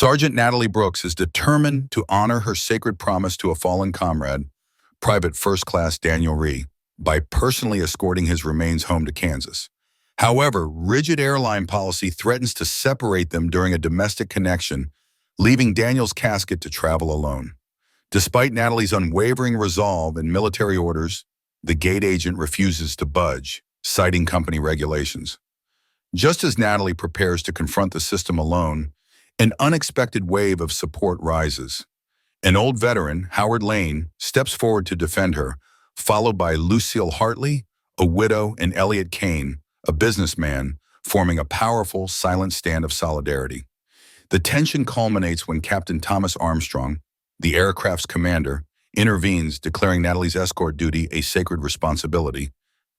Sergeant Natalie Brooks is determined to honor her sacred promise to a fallen comrade, Private First Class Daniel Rhee, by personally escorting his remains home to Kansas. However, rigid airline policy threatens to separate them during a domestic connection, leaving Daniel's casket to travel alone. Despite Natalie's unwavering resolve and military orders, the gate agent refuses to budge, citing company regulations. Just as Natalie prepares to confront the system alone, an unexpected wave of support rises. An old veteran, Howard Lane, steps forward to defend her, followed by Lucille Hartley, a widow, and Elliot Kane, a businessman, forming a powerful, silent stand of solidarity. The tension culminates when Captain Thomas Armstrong, the aircraft's commander, intervenes, declaring Natalie's escort duty a sacred responsibility,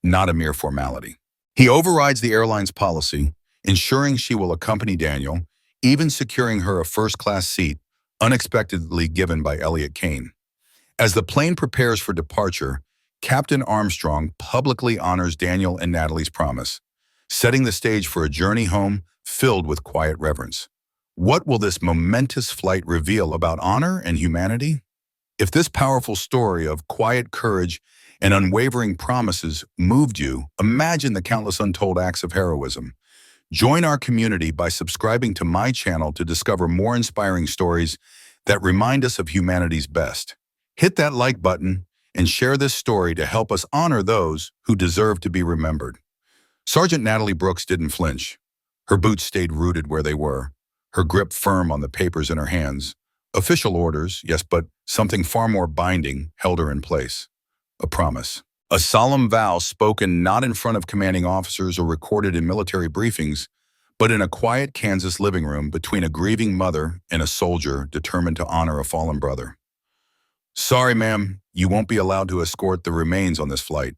not a mere formality. He overrides the airline's policy, ensuring she will accompany Daniel, even securing her a first-class seat, unexpectedly given by Elliot Kane. As the plane prepares for departure, Captain Armstrong publicly honors Daniel and Natalie's promise, setting the stage for a journey home filled with quiet reverence. What will this momentous flight reveal about honor and humanity? If this powerful story of quiet courage and unwavering promises moved you, imagine the countless untold acts of heroism. Join our community by subscribing to my channel to discover more inspiring stories that remind us of humanity's best. Hit that like button and share this story to help us honor those who deserve to be remembered. Sergeant Natalie Brooks didn't flinch. Her boots stayed rooted where they were, her grip firm on the papers in her hands. Official orders, yes, but something far more binding held her in place. A promise. A solemn vow spoken not in front of commanding officers or recorded in military briefings, but in a quiet Kansas living room between a grieving mother and a soldier determined to honor a fallen brother. "Sorry, ma'am, you won't be allowed to escort the remains on this flight."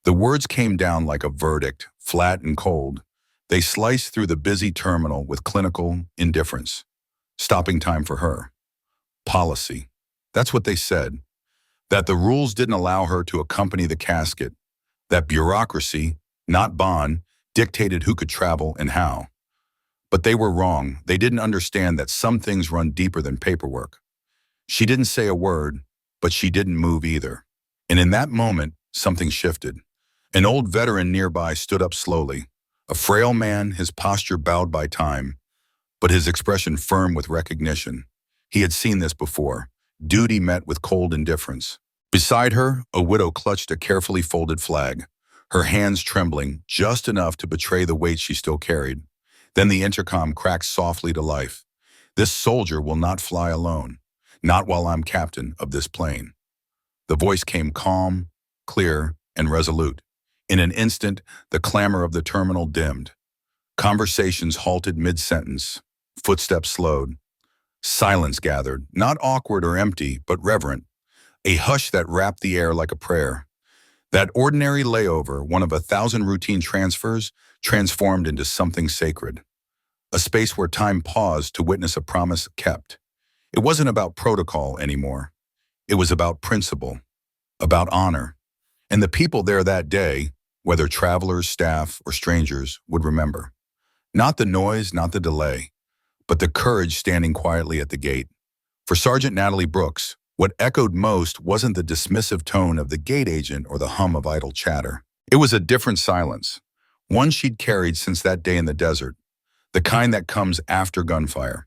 The words came down like a verdict, flat and cold. They sliced through the busy terminal with clinical indifference. Stopping time for her. Policy. That's what they said. That the rules didn't allow her to accompany the casket. That bureaucracy, not bond, dictated who could travel and how. But they were wrong. They didn't understand that some things run deeper than paperwork. She didn't say a word, but she didn't move either. And in that moment, something shifted. An old veteran nearby stood up slowly. A frail man, his posture bowed by time, but his expression firm with recognition. He had seen this before. Duty met with cold indifference. Beside her, a widow clutched a carefully folded flag, her hands trembling just enough to betray the weight she still carried. Then the intercom cracked softly to life. "This soldier will not fly alone, not while I'm captain of this plane." The voice came calm, clear, and resolute. In an instant, the clamor of the terminal dimmed. Conversations halted mid-sentence. Footsteps slowed. Silence gathered, not awkward or empty, but reverent. A hush that wrapped the air like a prayer. That ordinary layover, one of 1,000 routine transfers, transformed into something sacred. A space where time paused to witness a promise kept. It wasn't about protocol anymore. It was about principle, about honor. And the people there that day, whether travelers, staff, or strangers, would remember. Not the noise, not the delay, but the courage standing quietly at the gate. For Sergeant Natalie Brooks, what echoed most wasn't the dismissive tone of the gate agent or the hum of idle chatter. It was a different silence, one she'd carried since that day in the desert, the kind that comes after gunfire,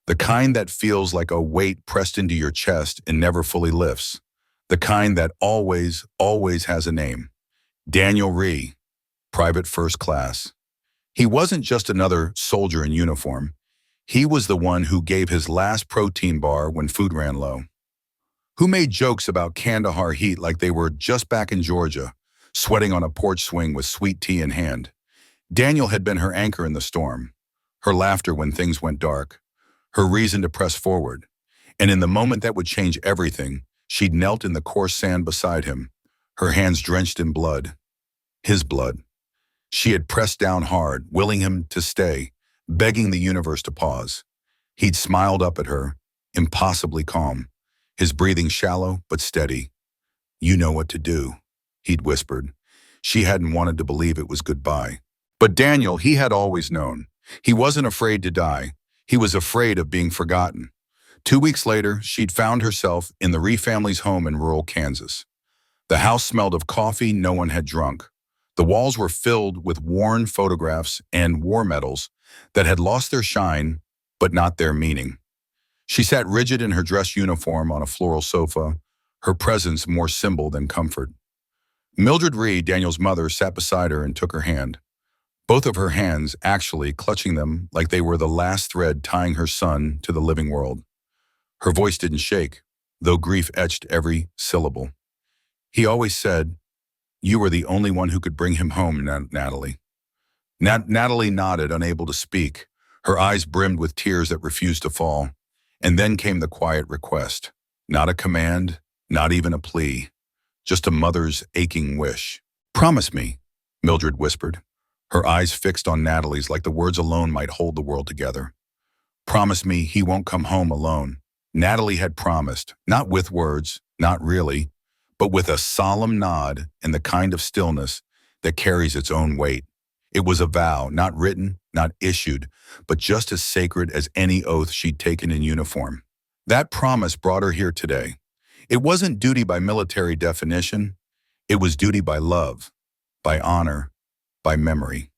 the kind that feels like a weight pressed into your chest and never fully lifts, the kind that always has a name. Daniel Rhee, Private First Class. He wasn't just another soldier in uniform. He was the one who gave his last protein bar when food ran low. Who made jokes about Kandahar heat like they were just back in Georgia, sweating on a porch swing with sweet tea in hand. Daniel had been her anchor in the storm, her laughter when things went dark, her reason to press forward. And in the moment that would change everything, she'd knelt in the coarse sand beside him, her hands drenched in blood. His blood. She had pressed down hard, willing him to stay, begging the universe to pause. He'd smiled up at her, impossibly calm, his breathing shallow but steady. "You know what to do," he'd whispered. She hadn't wanted to believe it was goodbye. But Daniel, he had always known. He wasn't afraid to die. He was afraid of being forgotten. 2 weeks later, she'd found herself in the Ree family's home in rural Kansas. The house smelled of coffee no one had drunk. The walls were filled with worn photographs and war medals that had lost their shine, but not their meaning. She sat rigid in her dress uniform on a floral sofa, her presence more symbol than comfort. Mildred Ree, Daniel's mother, sat beside her and took her hand. Both of her hands actually clutching them like they were the last thread tying her son to the living world. Her voice didn't shake, though grief etched every syllable. He always said, "You were the only one who could bring him home, Natalie." Natalie nodded, unable to speak. Her eyes brimmed with tears that refused to fall. And then came the quiet request. Not a command, not even a plea. Just a mother's aching wish. "Promise me," Mildred whispered, her eyes fixed on Natalie's like the words alone might hold the world together. "Promise me he won't come home alone." Natalie had promised, not with words, not really, but with a solemn nod and the kind of stillness that carries its own weight. It was a vow, not written, not issued, but just as sacred as any oath she'd taken in uniform. That promise brought her here today. It wasn't duty by military definition. It was duty by love, by honor, by memory.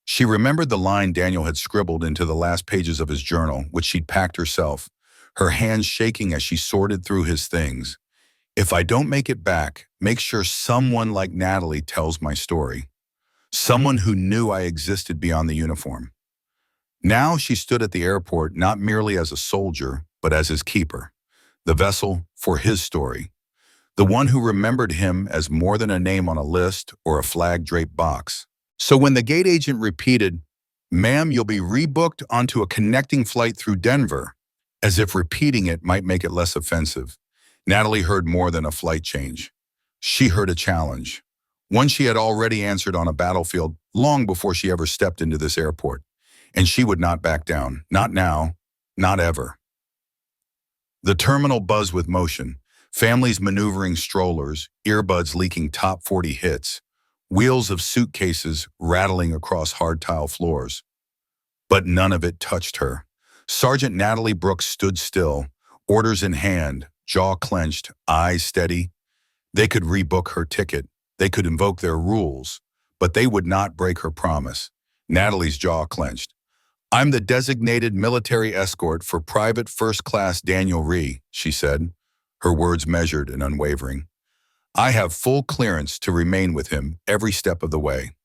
She remembered the line Daniel had scribbled into the last pages of his journal, which she'd packed herself, her hands shaking as she sorted through his things. "If I don't make it back, make sure someone like Natalie tells my story. Someone who knew I existed beyond the uniform." Now she stood at the airport not merely as a soldier, but as his keeper, the vessel for his story, the one who remembered him as more than a name on a list or a flag-draped box. So when the gate agent repeated, "Ma'am, you'll be rebooked onto a connecting flight through Denver," as if repeating it might make it less offensive, Natalie heard more than a flight change. She heard a challenge, one she had already answered on a battlefield long before she ever stepped into this airport. And she would not back down, not now, not ever. The terminal buzzed with motion, families maneuvering strollers, earbuds leaking top 40 hits, wheels of suitcases rattling across hard tile floors. But none of it touched her. Sergeant Natalie Brooks stood still, orders in hand, jaw clenched, eyes steady. They could rebook her ticket. They could invoke their rules, but they would not break her promise. Natalie's jaw clenched. "I'm the designated military escort for Private First Class Daniel Ree," she said, her words measured and unwavering. "I have full clearance to remain with him every step of the way."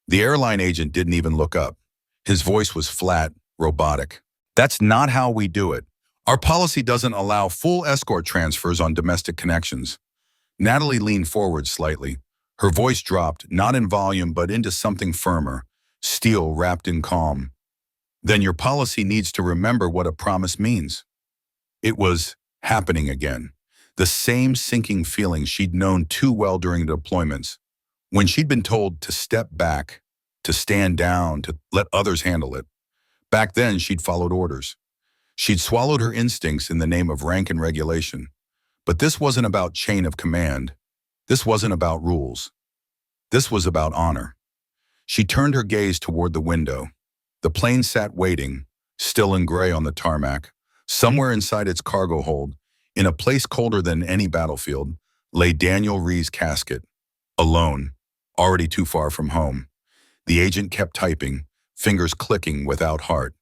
The airline agent didn't even look up. His voice was flat, robotic. "That's not how we do it. Our policy doesn't allow full escort transfers on domestic connections." Natalie leaned forward slightly. Her voice dropped, not in volume but into something firmer, steel wrapped in calm. "Then your policy needs to remember what a promise means." It was happening again. The same sinking feeling she'd known too well during deployments, when she'd been told to step back, to stand down, to let others handle it. Back then, she'd followed orders. She'd swallowed her instincts in the name of rank and regulation. But this wasn't about chain of command. This wasn't about rules. This was about honor. She turned her gaze toward the window. The plane sat waiting, still and gray on the tarmac. Somewhere inside its cargo hold, in a place colder than any battlefield, lay Daniel Ree's casket, alone, already too far from home. The agent kept typing, fingers clicking without heart.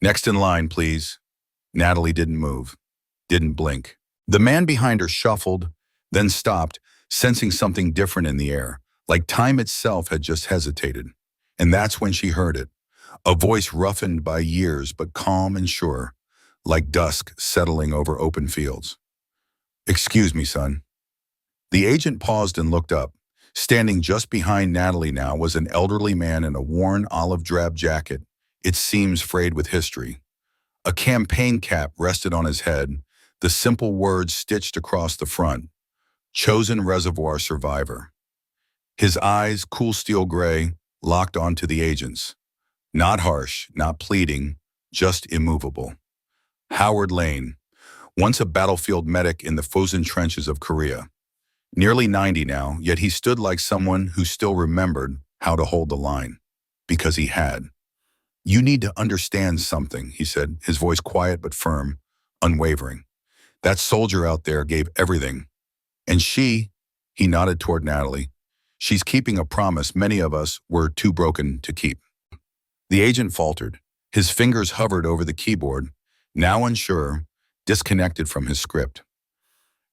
"Next in line, please." Natalie didn't move, didn't blink. The man behind her shuffled, then stopped, sensing something different in the air, like time itself had just hesitated. And that's when she heard it, a voice roughened by years but calm and sure, like dusk settling over open fields. "Excuse me, son." The agent paused and looked up. Standing just behind Natalie now was an elderly man in a worn olive-drab jacket, its seams frayed with history. A campaign cap rested on his head, the simple words stitched across the front, "Chosen Reservoir Survivor." His eyes, cool steel gray, locked onto the agent's. Not harsh, not pleading, just immovable. Howard Lane, once a battlefield medic in the frozen trenches of Korea. Nearly 90 now, yet he stood like someone who still remembered how to hold the line. Because he had. "You need to understand something," he said, his voice quiet but firm, unwavering. "That soldier out there gave everything. And he nodded toward Natalie, she's keeping a promise many of us were too broken to keep." The agent faltered. His fingers hovered over the keyboard, now unsure, disconnected from his script.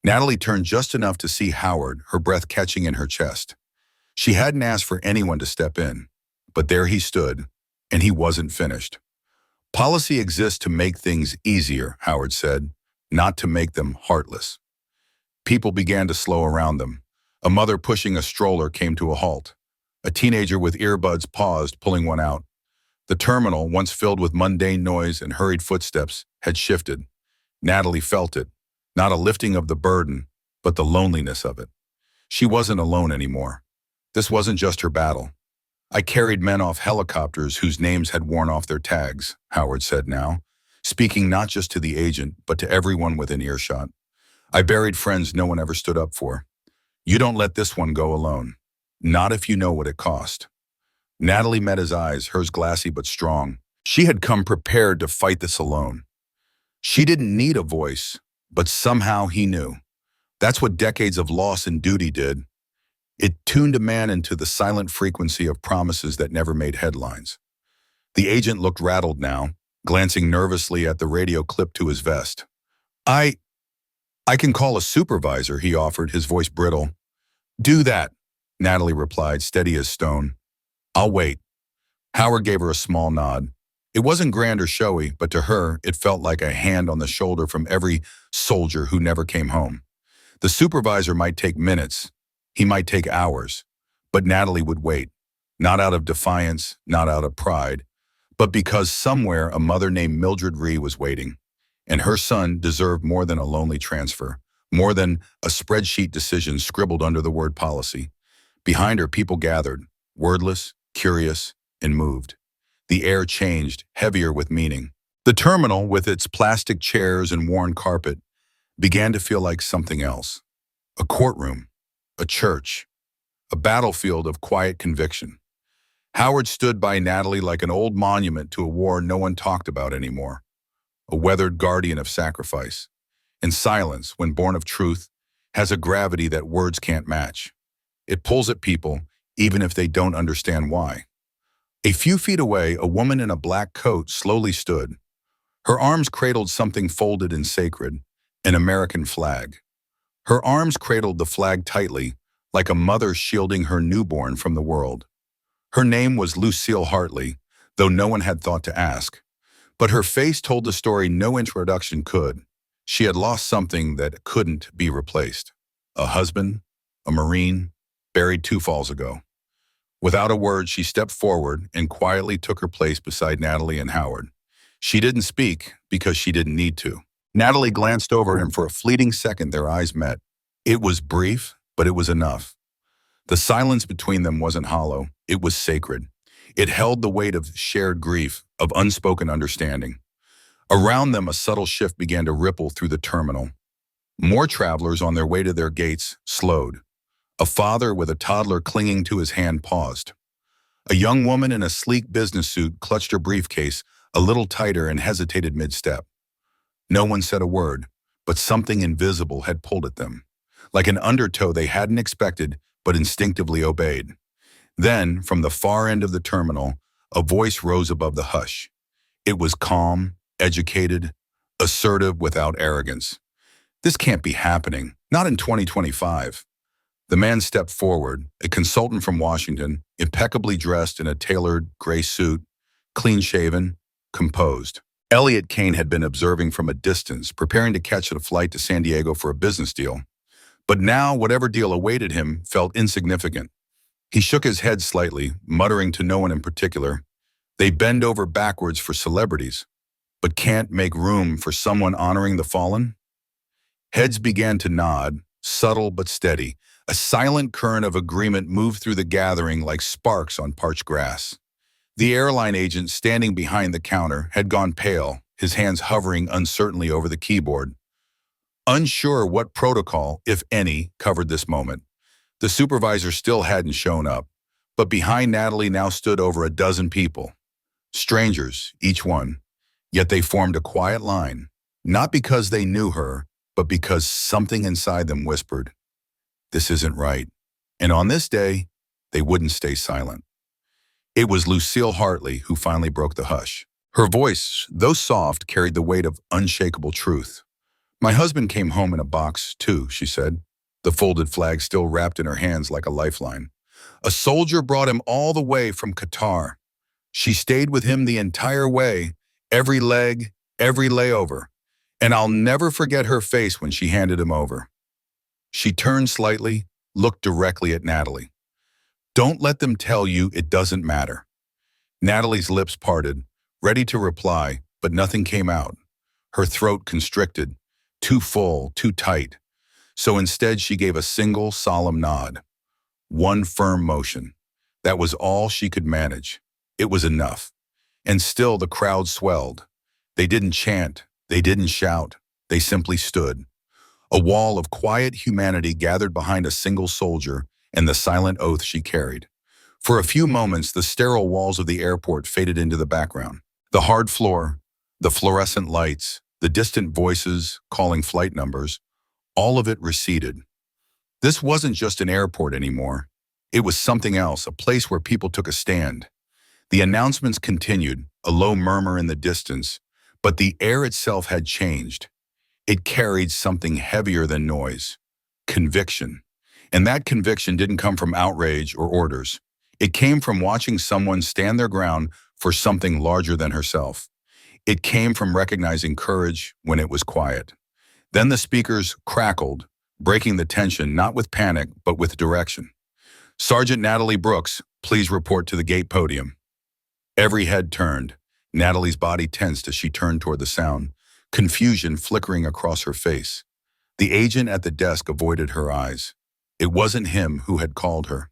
Natalie turned just enough to see Howard, her breath catching in her chest. She hadn't asked for anyone to step in, but there he stood, and he wasn't finished. "Policy exists to make things easier," Howard said, "not to make them heartless." People began to slow around them. A mother pushing a stroller came to a halt. A teenager with earbuds paused, pulling one out. The terminal, once filled with mundane noise and hurried footsteps, had shifted. Natalie felt it, not a lifting of the burden, but the loneliness of it. She wasn't alone anymore. This wasn't just her battle. "I carried men off helicopters whose names had worn off their tags," Howard said now, speaking not just to the agent, but to everyone within earshot. "I buried friends no one ever stood up for. You don't let this one go alone. Not if you know what it cost." Natalie met his eyes, hers glassy but strong. She had come prepared to fight this alone. She didn't need a voice, but somehow he knew. That's what decades of loss and duty did. It tuned a man into the silent frequency of promises that never made headlines. The agent looked rattled now, glancing nervously at the radio clipped to his vest. I can call a supervisor," he offered, his voice brittle. "Do that," Natalie replied, steady as stone. "I'll wait." Howard gave her a small nod. It wasn't grand or showy, but to her, it felt like a hand on the shoulder from every soldier who never came home. The supervisor might take minutes, he might take hours, but Natalie would wait, not out of defiance, not out of pride, but because somewhere a mother named Mildred Ree was waiting, and her son deserved more than a lonely transfer, more than a spreadsheet decision scribbled under the word policy. Behind her, people gathered, wordless, curious, and moved. The air changed, heavier with meaning. The terminal, with its plastic chairs and worn carpet, began to feel like something else. A courtroom, a church, a battlefield of quiet conviction. Howard stood by Natalie like an old monument to a war no one talked about anymore, a weathered guardian of sacrifice. And silence, when born of truth, has a gravity that words can't match. It pulls at people, even if they don't understand why. A few feet away, a woman in a black coat slowly stood. Her arms cradled something folded and sacred, an American flag. Her arms cradled the flag tightly, like a mother shielding her newborn from the world. Her name was Lucille Hartley, though no one had thought to ask. But her face told the story no introduction could. She had lost something that couldn't be replaced. A husband, a Marine, buried 2 falls ago. Without a word, she stepped forward and quietly took her place beside Natalie and Howard. She didn't speak because she didn't need to. Natalie glanced over him for a fleeting second. Their eyes met. It was brief, but it was enough. The silence between them wasn't hollow. It was sacred. It held the weight of shared grief, of unspoken understanding. Around them, a subtle shift began to ripple through the terminal. More travelers on their way to their gates slowed. A father with a toddler clinging to his hand paused. A young woman in a sleek business suit clutched her briefcase a little tighter and hesitated mid-step. No one said a word, but something invisible had pulled at them, like an undertow they hadn't expected but instinctively obeyed. Then, from the far end of the terminal, a voice rose above the hush. It was calm, educated, assertive without arrogance. "This can't be happening, not in 2025. The man stepped forward, a consultant from Washington, impeccably dressed in a tailored gray suit, clean-shaven, composed. Elliot Kane had been observing from a distance, preparing to catch a flight to San Diego for a business deal. But now, whatever deal awaited him felt insignificant. He shook his head slightly, muttering to no one in particular, "They bend over backwards for celebrities, but can't make room for someone honoring the fallen?" Heads began to nod, subtle but steady. A silent current of agreement moved through the gathering like sparks on parched grass. The airline agent standing behind the counter had gone pale, his hands hovering uncertainly over the keyboard. Unsure what protocol, if any, covered this moment. The supervisor still hadn't shown up, but behind Natalie now stood over a dozen people. Strangers, each one, yet they formed a quiet line, not because they knew her, but because something inside them whispered, "This isn't right." And on this day, they wouldn't stay silent. It was Lucille Hartley who finally broke the hush. Her voice, though soft, carried the weight of unshakable truth. "My husband came home in a box, too," she said, the folded flag still wrapped in her hands like a lifeline. "A soldier brought him all the way from Qatar. She stayed with him the entire way, every leg, every layover. And I'll never forget her face when she handed him over." She turned slightly, looked directly at Natalie. "Don't let them tell you it doesn't matter." Natalie's lips parted, ready to reply, but nothing came out. Her throat constricted, too full, too tight. So instead she gave a single solemn nod. One firm motion. That was all she could manage. It was enough. And still the crowd swelled. They didn't chant, they didn't shout, they simply stood. A wall of quiet humanity gathered behind a single soldier and the silent oath she carried. For a few moments, the sterile walls of the airport faded into the background. The hard floor, the fluorescent lights, the distant voices calling flight numbers, all of it receded. This wasn't just an airport anymore. It was something else, a place where people took a stand. The announcements continued, a low murmur in the distance, but the air itself had changed. It carried something heavier than noise, conviction. And that conviction didn't come from outrage or orders. It came from watching someone stand their ground for something larger than herself. It came from recognizing courage when it was quiet. Then the speakers crackled, breaking the tension not with panic but with direction. "Sergeant Natalie Brooks, please report to the gate podium." Every head turned. Natalie's body tensed as she turned toward the sound, confusion flickering across her face. The agent at the desk avoided her eyes. It wasn't him who had called her.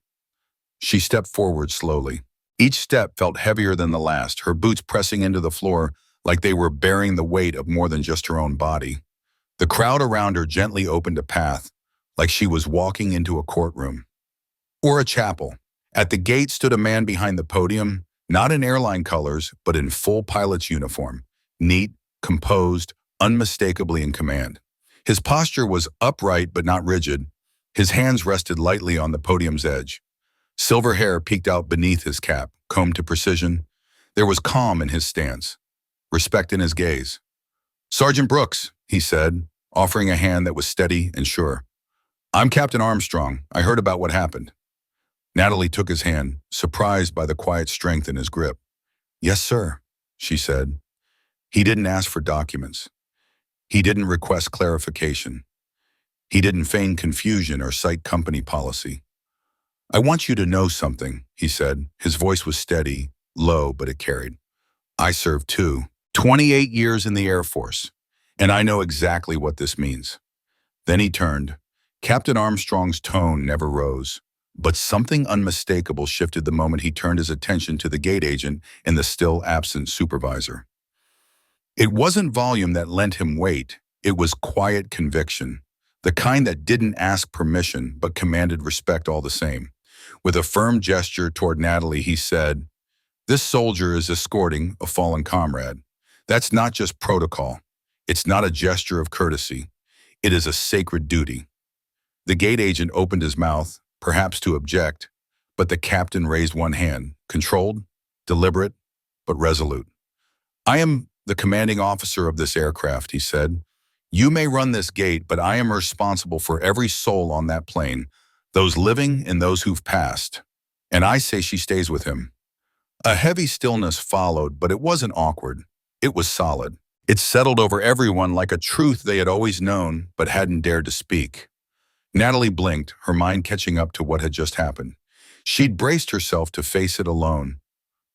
She stepped forward slowly. Each step felt heavier than the last, her boots pressing into the floor like they were bearing the weight of more than just her own body. The crowd around her gently opened a path, like she was walking into a courtroom. Or a chapel. At the gate stood a man behind the podium, not in airline colors, but in full pilot's uniform, neat, composed, unmistakably in command. His posture was upright but not rigid. His hands rested lightly on the podium's edge. Silver hair peeked out beneath his cap, combed to precision. There was calm in his stance, respect in his gaze. "Sergeant Brooks," he said, offering a hand that was steady and sure. "I'm Captain Armstrong. I heard about what happened." Natalie took his hand, surprised by the quiet strength in his grip. "Yes, sir," she said. He didn't ask for documents. He didn't request clarification. He didn't feign confusion or cite company policy. "I want you to know something," he said. His voice was steady, low, but it carried. "I served too. 28 years in the Air Force, and I know exactly what this means." Then he turned. Captain Armstrong's tone never rose, but something unmistakable shifted the moment he turned his attention to the gate agent and the still absent supervisor. It wasn't volume that lent him weight, it was quiet conviction, the kind that didn't ask permission but commanded respect all the same. With a firm gesture toward Natalie, he said, "This soldier is escorting a fallen comrade. That's not just protocol. It's not a gesture of courtesy. It is a sacred duty." The gate agent opened his mouth, perhaps to object, but the captain raised one hand, controlled, deliberate, but resolute. "I am the commanding officer of this aircraft," he said. "You may run this gate, but I am responsible for every soul on that plane, those living and those who've passed. And I say she stays with him." A heavy stillness followed, but it wasn't awkward. It was solid. It settled over everyone like a truth they had always known but hadn't dared to speak. Natalie blinked, her mind catching up to what had just happened. She'd braced herself to face it alone,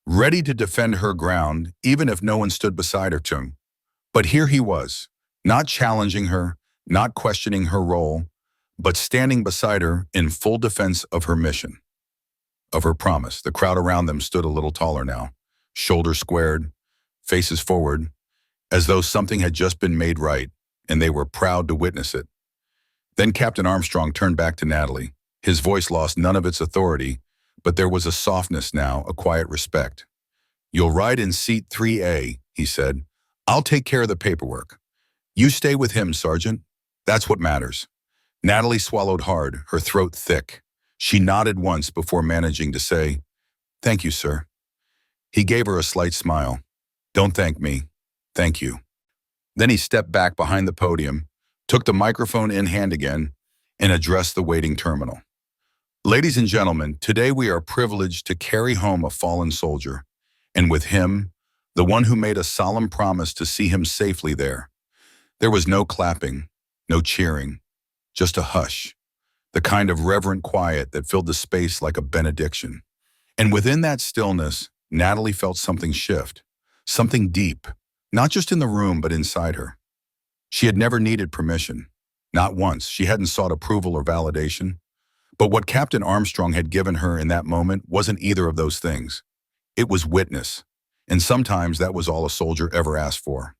ready to defend her ground even if no one stood beside her to. But here he was, not challenging her, not questioning her role, but standing beside her in full defense of her mission, of her promise. The crowd around them stood a little taller now, shoulders squared, faces forward, as though something had just been made right, and they were proud to witness it. Then Captain Armstrong turned back to Natalie. His voice lost none of its authority, but there was a softness now, a quiet respect. You'll ride in seat 3A, he said. I'll take care of the paperwork. You stay with him, Sergeant. That's what matters. Natalie swallowed hard, her throat thick. She nodded once before managing to say, "Thank you, sir." He gave her a slight smile. "Don't thank me. Thank you." Then he stepped back behind the podium, took the microphone in hand again, and addressed the waiting terminal. "Ladies and gentlemen, today we are privileged to carry home a fallen soldier, and with him, the one who made a solemn promise to see him safely there." There was no clapping, no cheering, just a hush, the kind of reverent quiet that filled the space like a benediction. And within that stillness, Natalie felt something shift, something deep, not just in the room but inside her. She had never needed permission. Not once. She hadn't sought approval or validation. But what Captain Armstrong had given her in that moment wasn't either of those things. It was witness. And sometimes that was all a soldier ever asked for.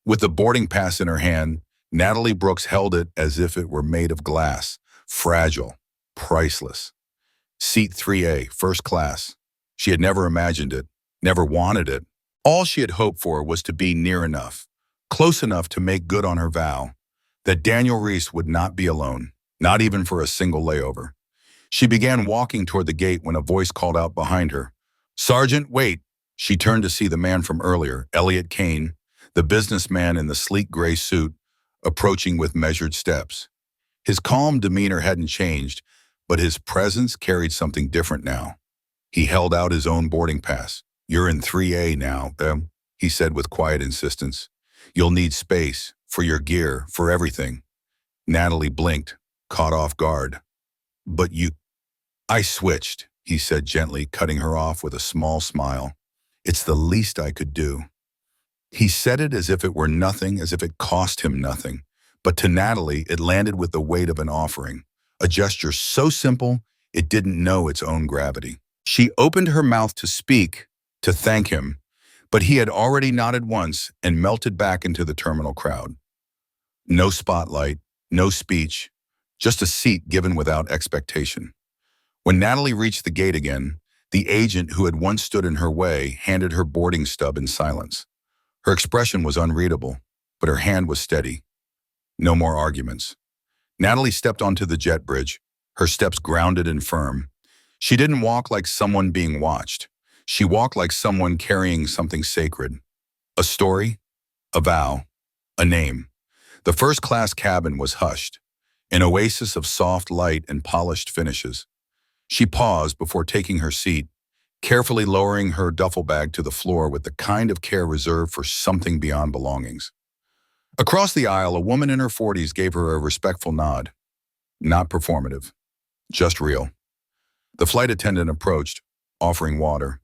With the boarding pass in her hand, Natalie Brooks held it as if it were made of glass, fragile, priceless. Seat 3A, first class. She had never imagined it, never wanted it. All she had hoped for was to be near enough, close enough to make good on her vow, that Daniel Reese would not be alone, not even for a single layover. She began walking toward the gate when a voice called out behind her, "Sergeant, wait." She turned to see the man from earlier, Elliot Kane, the businessman in the sleek gray suit, approaching with measured steps. His calm demeanor hadn't changed, but his presence carried something different now. He held out his own boarding pass. "You're in 3A now," he said with quiet insistence. "You'll need space, for your gear, for everything." Natalie blinked, caught off guard. "But you—" "I switched," he said gently, cutting her off with a small smile. "It's the least I could do." He said it as if it were nothing, as if it cost him nothing. But to Natalie, it landed with the weight of an offering, a gesture so simple it didn't know its own gravity. She opened her mouth to speak, to thank him, but he had already nodded once and melted back into the terminal crowd. No spotlight, no speech, just a seat given without expectation. When Natalie reached the gate again, the agent who had once stood in her way handed her boarding stub in silence. Her expression was unreadable, but her hand was steady. No more arguments. Natalie stepped onto the jet bridge, her steps grounded and firm. She didn't walk like someone being watched. She walked like someone carrying something sacred. A story, a vow, a name. The first-class cabin was hushed, an oasis of soft light and polished finishes. She paused before taking her seat, carefully lowering her duffel bag to the floor with the kind of care reserved for something beyond belongings. Across the aisle, a woman in her 40s gave her a respectful nod. Not performative, just real. The flight attendant approached, offering water.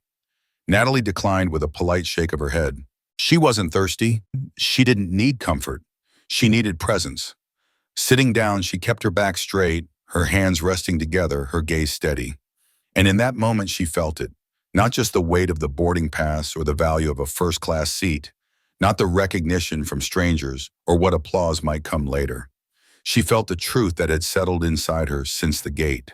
Natalie declined with a polite shake of her head. She wasn't thirsty. She didn't need comfort. She needed presence. Sitting down, she kept her back straight, her hands resting together, her gaze steady. And in that moment, she felt it. Not just the weight of the boarding pass or the value of a first-class seat, not the recognition from strangers or what applause might come later. She felt the truth that had settled inside her since the gate.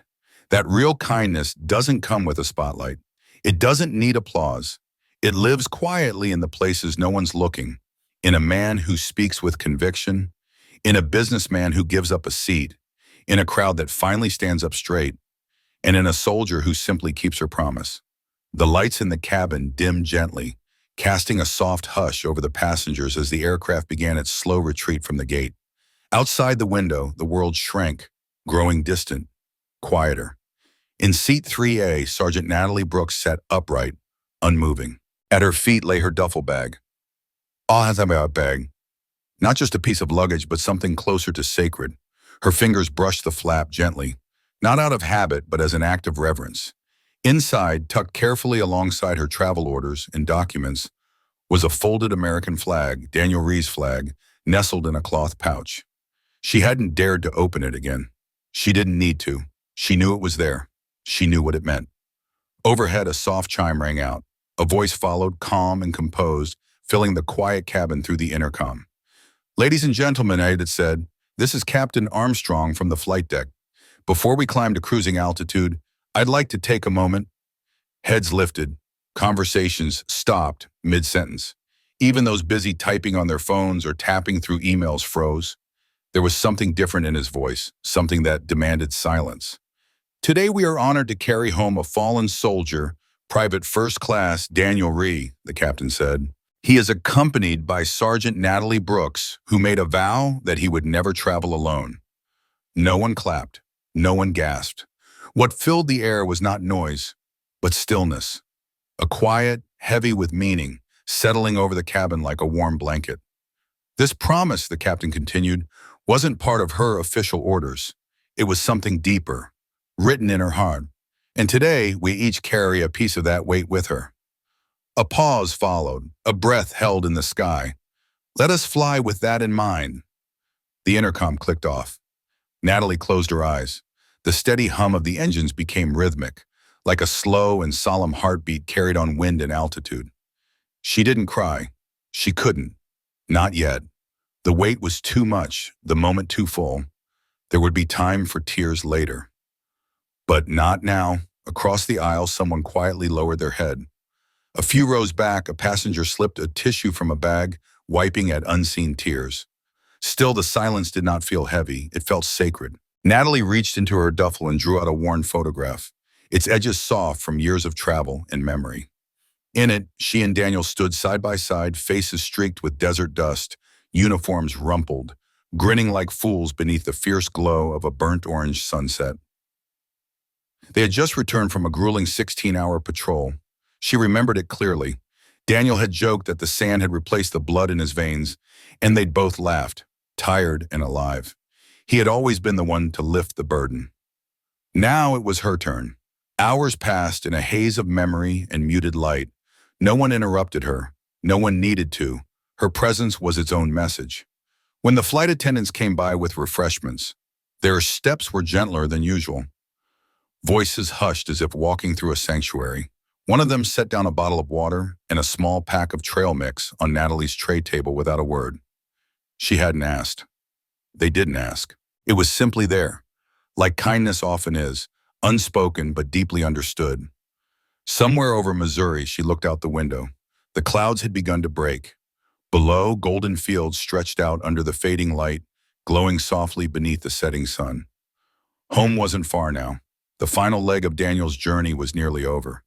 That real kindness doesn't come with a spotlight. It doesn't need applause. It lives quietly in the places no one's looking, in a man who speaks with conviction, in a businessman who gives up a seat, in a crowd that finally stands up straight, and in a soldier who simply keeps her promise. The lights in the cabin dimmed gently, casting a soft hush over the passengers as the aircraft began its slow retreat from the gate. Outside the window, the world shrank, growing distant, quieter. In seat 3A, Sergeant Natalie Brooks sat upright, unmoving. At her feet lay her duffel bag. A bag. Not just a piece of luggage, but something closer to sacred. Her fingers brushed the flap gently, not out of habit, but as an act of reverence. Inside, tucked carefully alongside her travel orders and documents, was a folded American flag, Daniel Reese flag, nestled in a cloth pouch. She hadn't dared to open it again. She didn't need to. She knew it was there. She knew what it meant. Overhead, a soft chime rang out. A voice followed, calm and composed, filling the quiet cabin through the intercom. "Ladies and gentlemen," it said, "this is Captain Armstrong from the flight deck. Before we climb to cruising altitude, I'd like to take a moment." Heads lifted, Conversations stopped mid-sentence. Even those busy typing on their phones or tapping through emails froze. There was something different in his voice, something that demanded silence. Today we are honored to carry home a fallen soldier, Private First Class Daniel Rhee, the captain said. He is accompanied by Sergeant Natalie Brooks, who made a vow that he would never travel alone. No one clapped. No one gasped. What filled the air was not noise, but stillness. A quiet, heavy with meaning, settling over the cabin like a warm blanket. This promise, the captain continued, wasn't part of her official orders. It was something deeper, written in her heart. And today, we each carry a piece of that weight with her. A pause followed, a breath held in the sky. Let us fly with that in mind. The intercom clicked off. Natalie closed her eyes. The steady hum of the engines became rhythmic, like a slow and solemn heartbeat carried on wind and altitude. She didn't cry. She couldn't. Not yet. The weight was too much, the moment too full. There would be time for tears later. But not now. Across the aisle, someone quietly lowered their head. A few rows back, a passenger slipped a tissue from a bag, wiping at unseen tears. Still, the silence did not feel heavy. It felt sacred. Natalie reached into her duffel and drew out a worn photograph, its edges soft from years of travel and memory. In it, she and Daniel stood side by side, faces streaked with desert dust, uniforms rumpled, grinning like fools beneath the fierce glow of a burnt orange sunset. They had just returned from a grueling 16-hour patrol. She remembered it clearly. Daniel had joked that the sand had replaced the blood in his veins, and they'd both laughed, tired and alive. He had always been the one to lift the burden. Now it was her turn. Hours passed in a haze of memory and muted light. No one interrupted her. No one needed to. Her presence was its own message. When the flight attendants came by with refreshments, their steps were gentler than usual. Voices hushed as if walking through a sanctuary. One of them set down a bottle of water and a small pack of trail mix on Natalie's tray table without a word. She hadn't asked. They didn't ask. It was simply there, like kindness often is, unspoken but deeply understood. Somewhere over Missouri, she looked out the window. The clouds had begun to break. Below, golden fields stretched out under the fading light, glowing softly beneath the setting sun. Home wasn't far now. The final leg of Daniel's journey was nearly over.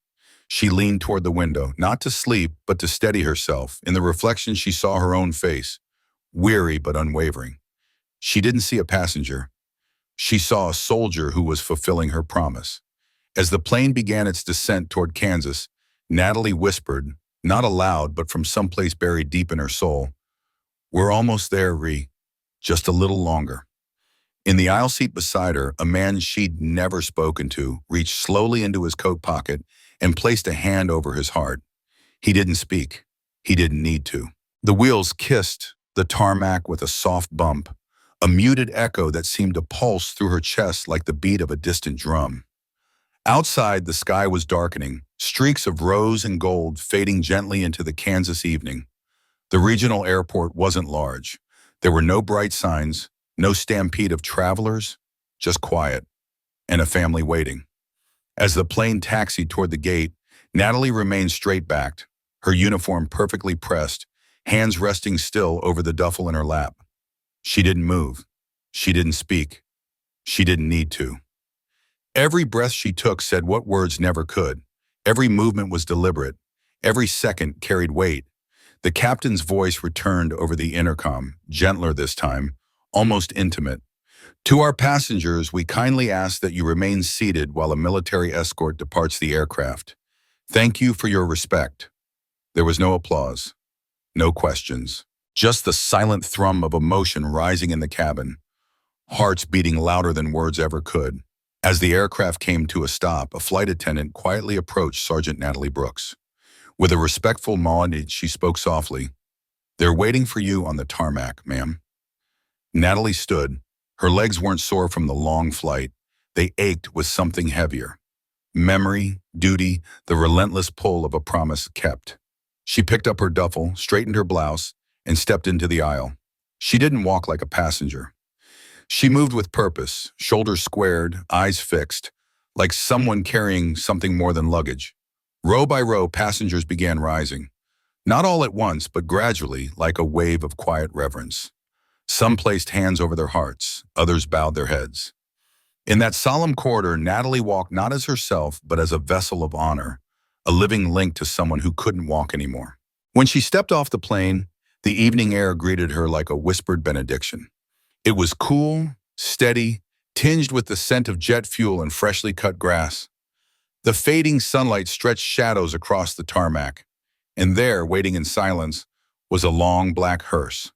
She leaned toward the window, not to sleep, but to steady herself. In the reflection, she saw her own face, weary but unwavering. She didn't see a passenger. She saw a soldier who was fulfilling her promise. As the plane began its descent toward Kansas, Natalie whispered, not aloud but from someplace buried deep in her soul, "We're almost there, Rhee. Just a little longer." In the aisle seat beside her, a man she'd never spoken to reached slowly into his coat pocket and placed a hand over his heart. He didn't speak. He didn't need to. The wheels kissed the tarmac with a soft bump, a muted echo that seemed to pulse through her chest like the beat of a distant drum. Outside, the sky was darkening, streaks of rose and gold fading gently into the Kansas evening. The regional airport wasn't large. There were no bright signs, no stampede of travelers, just quiet, and a family waiting. As the plane taxied toward the gate, Natalie remained straight-backed, her uniform perfectly pressed, hands resting still over the duffel in her lap. She didn't move. She didn't speak. She didn't need to. Every breath she took said what words never could. Every movement was deliberate. Every second carried weight. The captain's voice returned over the intercom, gentler this time, almost intimate. "To our passengers, we kindly ask that you remain seated while a military escort departs the aircraft. Thank you for your respect." There was no applause, no questions, just the silent thrum of emotion rising in the cabin, hearts beating louder than words ever could. As the aircraft came to a stop, a flight attendant quietly approached Sergeant Natalie Brooks. With a respectful nod, she spoke softly. "They're waiting for you on the tarmac, ma'am." Natalie stood. Her legs weren't sore from the long flight. They ached with something heavier. Memory, duty, the relentless pull of a promise kept. She picked up her duffel, straightened her blouse, and stepped into the aisle. She didn't walk like a passenger. She moved with purpose, shoulders squared, eyes fixed, like someone carrying something more than luggage. Row by row, passengers began rising. Not all at once, but gradually, like a wave of quiet reverence. Some placed hands over their hearts, others bowed their heads. In that solemn corridor, Natalie walked not as herself, but as a vessel of honor, a living link to someone who couldn't walk anymore. When she stepped off the plane, the evening air greeted her like a whispered benediction. It was cool, steady, tinged with the scent of jet fuel and freshly cut grass. The fading sunlight stretched shadows across the tarmac, and there, waiting in silence, was a long black hearse.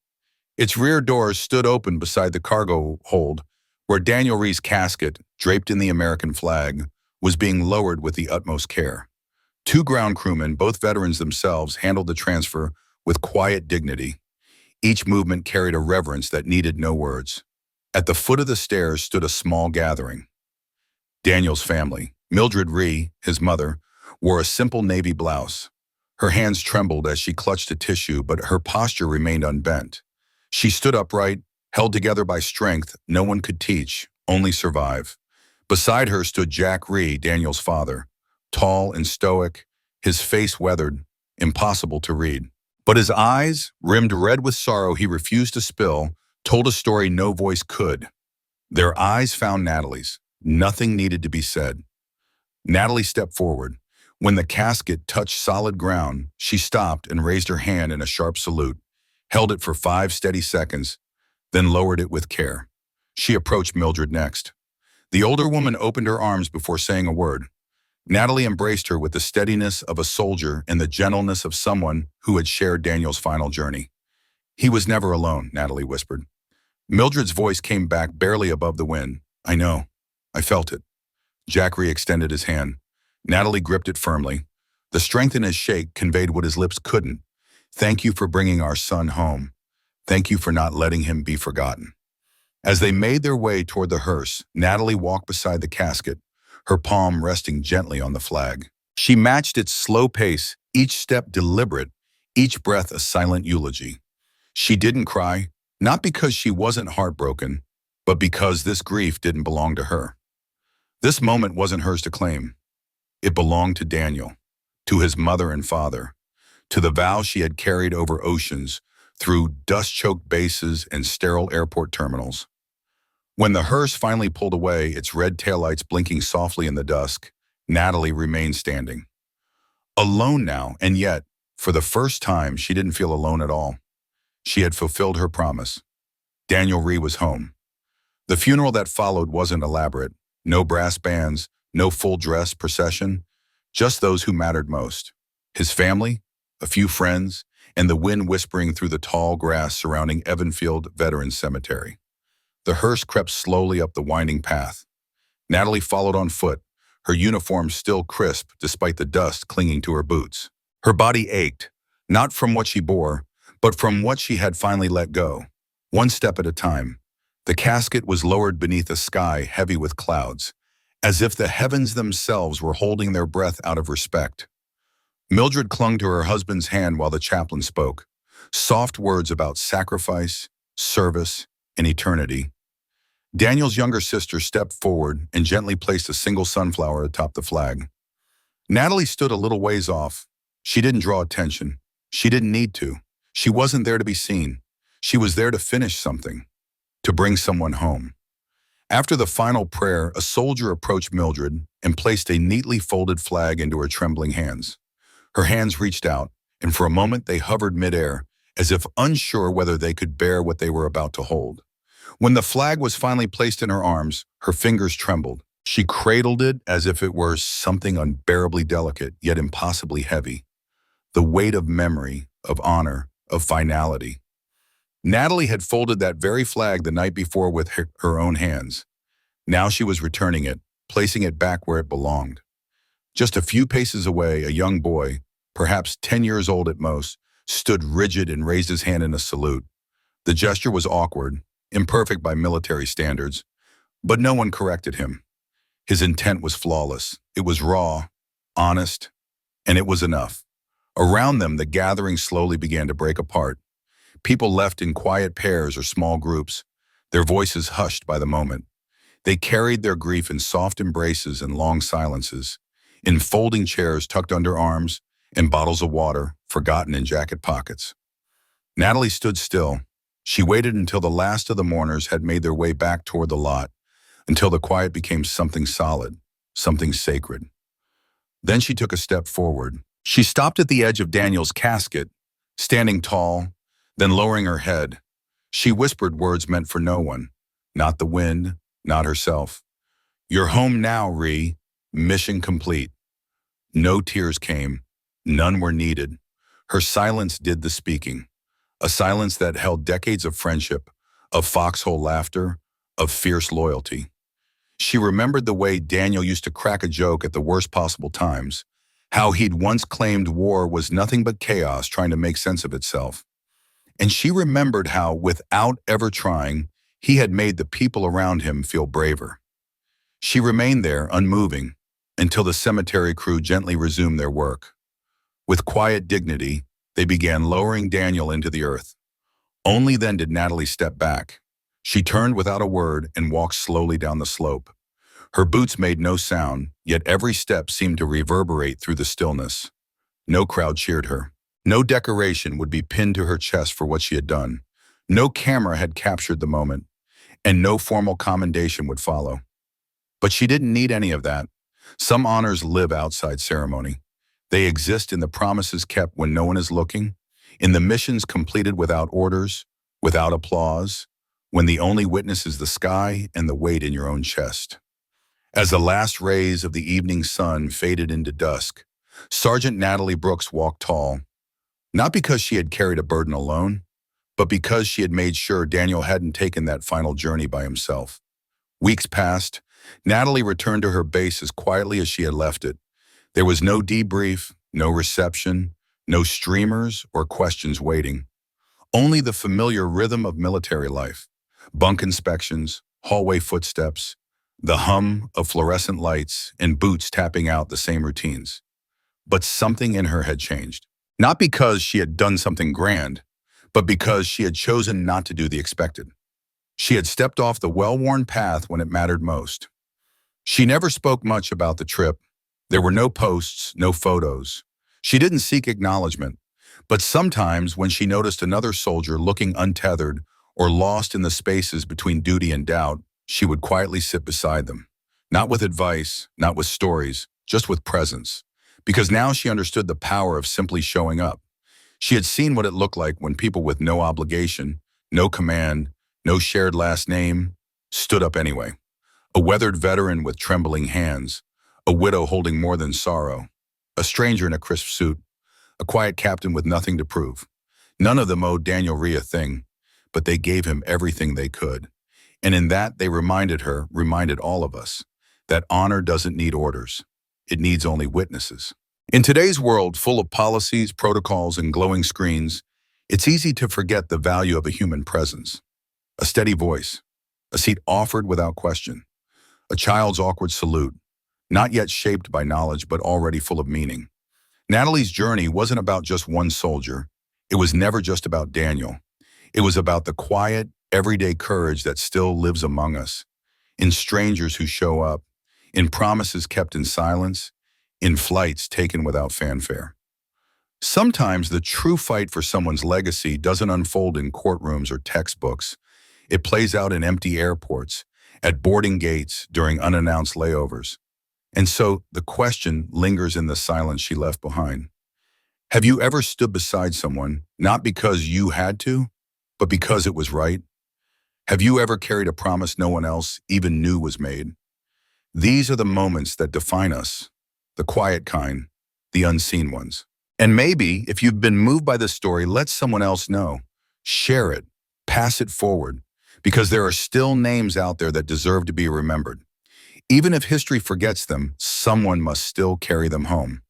Its rear doors stood open beside the cargo hold, where Daniel Rhee's casket, draped in the American flag, was being lowered with the utmost care. Two ground crewmen, both veterans themselves, handled the transfer with quiet dignity. Each movement carried a reverence that needed no words. At the foot of the stairs stood a small gathering. Daniel's family. Mildred Rhee, his mother, wore a simple navy blouse. Her hands trembled as she clutched a tissue, but her posture remained unbent. She stood upright, held together by strength no one could teach, only survive. Beside her stood Jack Rhee, Daniel's father, tall and stoic, his face weathered, impossible to read. But his eyes, rimmed red with sorrow he refused to spill, told a story no voice could. Their eyes found Natalie's. Nothing needed to be said. Natalie stepped forward. When the casket touched solid ground, she stopped and raised her hand in a sharp salute, held it for 5 steady seconds, then lowered it with care. She approached Mildred next. The older woman opened her arms before saying a word. Natalie embraced her with the steadiness of a soldier and the gentleness of someone who had shared Daniel's final journey. "He was never alone," Natalie whispered. Mildred's voice came back barely above the wind. "I know. I felt it." Jack Rhee extended his hand. Natalie gripped it firmly. The strength in his shake conveyed what his lips couldn't. "Thank you for bringing our son home. Thank you for not letting him be forgotten." As they made their way toward the hearse, Natalie walked beside the casket, her palm resting gently on the flag. She matched its slow pace, each step deliberate, each breath a silent eulogy. She didn't cry, not because she wasn't heartbroken, but because this grief didn't belong to her. This moment wasn't hers to claim. It belonged to Daniel, to his mother and father, to the vow she had carried over oceans, through dust-choked bases and sterile airport terminals. When the hearse finally pulled away, its red taillights blinking softly in the dusk, Natalie remained standing. Alone now, and yet, for the first time, she didn't feel alone at all. She had fulfilled her promise. Daniel Rhee was home. The funeral that followed wasn't elaborate. No brass bands, no full-dress procession, just those who mattered most. His family, a few friends, and the wind whispering through the tall grass surrounding Evanfield Veterans Cemetery. The hearse crept slowly up the winding path. Natalie followed on foot, her uniform still crisp despite the dust clinging to her boots. Her body ached, not from what she bore, but from what she had finally let go. One step at a time. The casket was lowered beneath a sky heavy with clouds, as if the heavens themselves were holding their breath out of respect. Mildred clung to her husband's hand while the chaplain spoke, soft words about sacrifice, service, and eternity. Daniel's younger sister stepped forward and gently placed a single sunflower atop the flag. Natalie stood a little ways off. She didn't draw attention. She didn't need to. She wasn't there to be seen. She was there to finish something, to bring someone home. After the final prayer, a soldier approached Mildred and placed a neatly folded flag into her trembling hands. Her hands reached out, and for a moment they hovered midair, as if unsure whether they could bear what they were about to hold. When the flag was finally placed in her arms, her fingers trembled. She cradled it as if it were something unbearably delicate, yet impossibly heavy. The weight of memory, of honor, of finality. Natalie had folded that very flag the night before with her own hands. Now she was returning it, placing it back where it belonged. Just a few paces away, a young boy, perhaps 10 years old at most, stood rigid and raised his hand in a salute. The gesture was awkward, imperfect by military standards, but no one corrected him. His intent was flawless. It was raw, honest, and it was enough. Around them, the gathering slowly began to break apart. People left in quiet pairs or small groups, their voices hushed by the moment. They carried their grief in soft embraces and long silences. in folding chairs tucked under arms, and bottles of water forgotten in jacket pockets. Natalie stood still. She waited until the last of the mourners had made their way back toward the lot, until the quiet became something solid, something sacred. Then she took a step forward. She stopped at the edge of Daniel's casket, standing tall, then lowering her head. She whispered words meant for no one, not the wind, not herself. "You're home now, Ree. Mission complete." No tears came. None were needed. Her silence did the speaking. A silence that held decades of friendship, of foxhole laughter, of fierce loyalty. She remembered the way Daniel used to crack a joke at the worst possible times, how he'd once claimed war was nothing but chaos trying to make sense of itself. And she remembered how, without ever trying, he had made the people around him feel braver. She remained there, unmoving, until the cemetery crew gently resumed their work. With quiet dignity, they began lowering Daniel into the earth. Only then did Natalie step back. She turned without a word and walked slowly down the slope. Her boots made no sound, yet every step seemed to reverberate through the stillness. No crowd cheered her. No decoration would be pinned to her chest for what she had done. No camera had captured the moment, and no formal commendation would follow. But she didn't need any of that. Some honors live outside ceremony. They exist in the promises kept when no one is looking, in the missions completed without orders, without applause, when the only witness is the sky and the weight in your own chest. As the last rays of the evening sun faded into dusk, Sergeant Natalie Brooks walked tall, not because she had carried a burden alone, but because she had made sure Daniel hadn't taken that final journey by himself. Weeks passed. Natalie returned to her base as quietly as she had left it. There was no debrief, no reception, no streamers or questions waiting. Only the familiar rhythm of military life, bunk inspections, hallway footsteps, the hum of fluorescent lights, and boots tapping out the same routines. But something in her had changed. Not because she had done something grand, but because she had chosen not to do the expected. She had stepped off the well-worn path when it mattered most. She never spoke much about the trip. There were no posts, no photos. She didn't seek acknowledgement, but sometimes when she noticed another soldier looking untethered or lost in the spaces between duty and doubt, she would quietly sit beside them. Not with advice, not with stories, just with presence. Because now she understood the power of simply showing up. She had seen what it looked like when people with no obligation, no command, no shared last name, stood up anyway. A weathered veteran with trembling hands, a widow holding more than sorrow, a stranger in a crisp suit, a quiet captain with nothing to prove. None of them owed Daniel Rhee a thing, but they gave him everything they could. And in that, they reminded all of us, that honor doesn't need orders. It needs only witnesses. In today's world full of policies, protocols, and glowing screens, it's easy to forget the value of a human presence. A steady voice, a seat offered without question, a child's awkward salute, not yet shaped by knowledge but already full of meaning. Natalie's journey wasn't about just one soldier. It was never just about Daniel. It was about the quiet, everyday courage that still lives among us, in strangers who show up, in promises kept in silence, in flights taken without fanfare. Sometimes the true fight for someone's legacy doesn't unfold in courtrooms or textbooks. It plays out in empty airports, at boarding gates, during unannounced layovers. And so the question lingers in the silence she left behind. Have you ever stood beside someone, not because you had to, but because it was right? Have you ever carried a promise no one else even knew was made? These are the moments that define us, the quiet kind, the unseen ones. And maybe, if you've been moved by this story, let someone else know. Share it, pass it forward, because there are still names out there that deserve to be remembered. Even if history forgets them, someone must still carry them home.